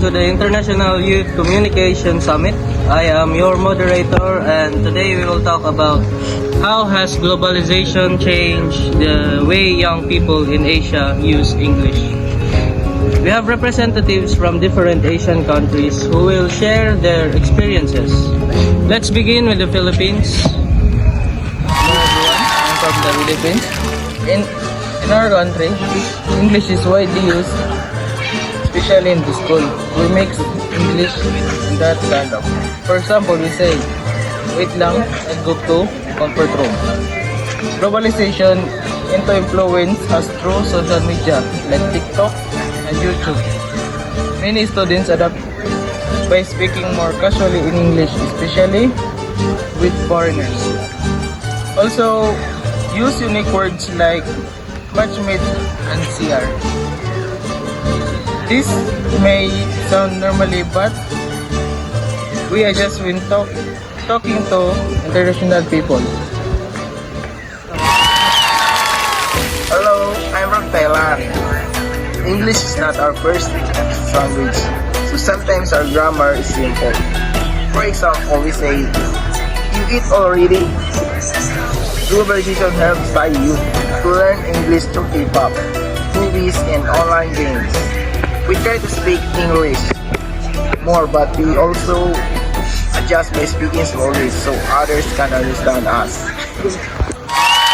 welcome to the International Youth Communication Summit. I am your moderator, and today we will talk about how has globalization changed the way young people in Asia use English. We have representatives from different Asian countries who will share their experiences. Let's begin with the Philippines. Hello everyone, I'm from the Philippines. In our country, English is widely used, especially in the school. We mix English with that kind of. For example, we say, wait lang, and go to comfort room. Globalization into influence has through social media like TikTok and YouTube. Many students adapt by speaking more casually in English, especially with foreigners. Also, use unique words like matchmate and CR. This may sound normally, but we adjust when talking to international people. Hello, I'm from Thailand. English is not our first language, so sometimes our grammar is simple. For example, we say, you eat already. Globalization helps by you to learn English through K-pop, movies, and online games. We try to speak English more, but we also adjust by speaking slowly so others can understand us.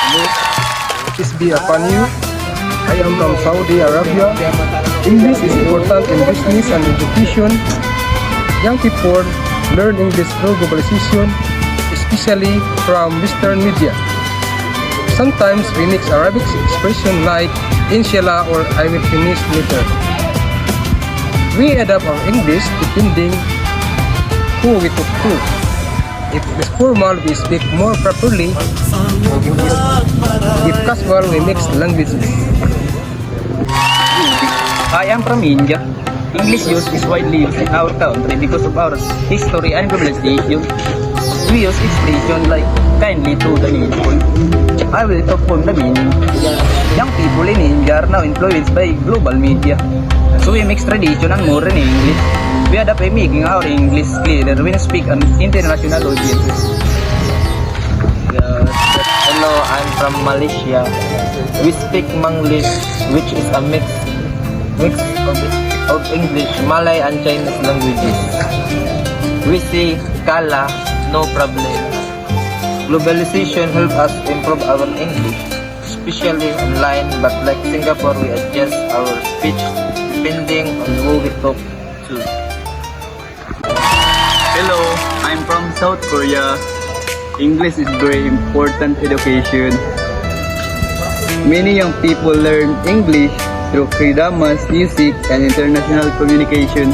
Hello, this be upon you. I am from Saudi Arabia. English is important in business and education. Young people learn English through globalization, especially from Western media. Sometimes we mix Arabic expression like Inshallah or I will finish later. We adapt our English depending who we talk to. If it's formal, we speak more properly. If casual, we mix languages. I am from India. English use is widely used in our country because of our history and globalization. We use expression like kindly to the needful. I will talk from the meaning. Young people in India are now influenced by global media. So we mix tradition and modern English. We adapt by making our English clearer when speak on international audiences. Hello, I'm from Malaysia. We speak Manglish, which is a mix of English, Malay, and Chinese languages. We say kala, no problem. Globalization helps us improve our English, especially online, but like Singapore, we adjust our speech depending on who we talk to. Hello, I'm from South Korea. English is very important education. Many young people learn English through K-dramas, music, and international communication.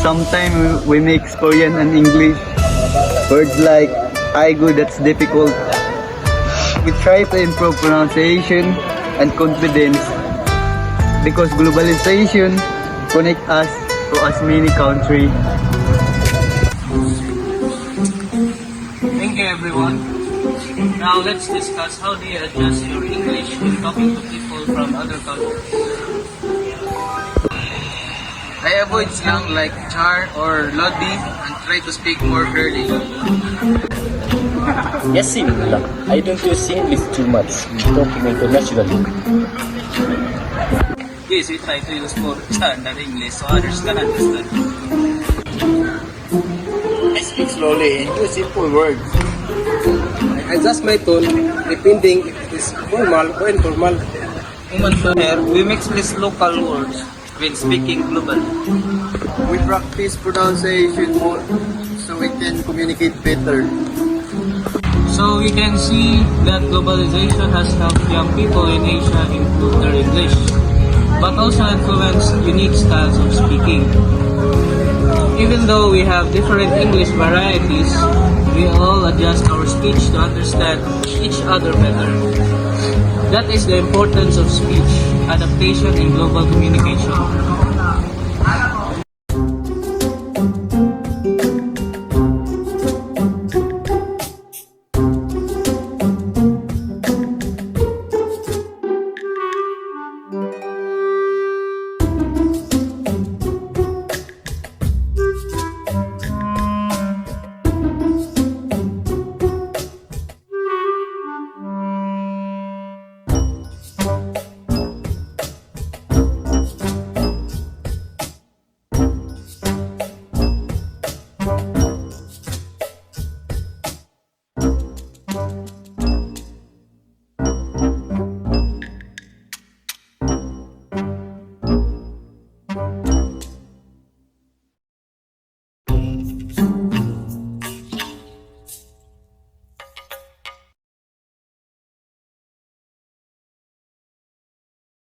Sometimes we mix Korean and English. Words like I go, that's difficult. We try to improve pronunciation and confidence because globalization connects us to as many countries. Thank you everyone. Now let's discuss how do you adjust your English when talking to people from other countries. I avoid slang like char or lodi and try to speak more clearly. Yes, similar. I don't use English too much when talking internationally. Yes, we try to use more standard English so others can understand. I speak slowly and use simple words. I adjust my tone depending if it is formal or informal. Here, we mix these local words when speaking globally. We practice pronunciation more so we can communicate better. So we can see that globalization has helped young people in Asia improve their English, but also influenced unique styles of speaking. Even though we have different English varieties, we all adjust our speech to understand each other better. That is the importance of speech, adaptation in global communication.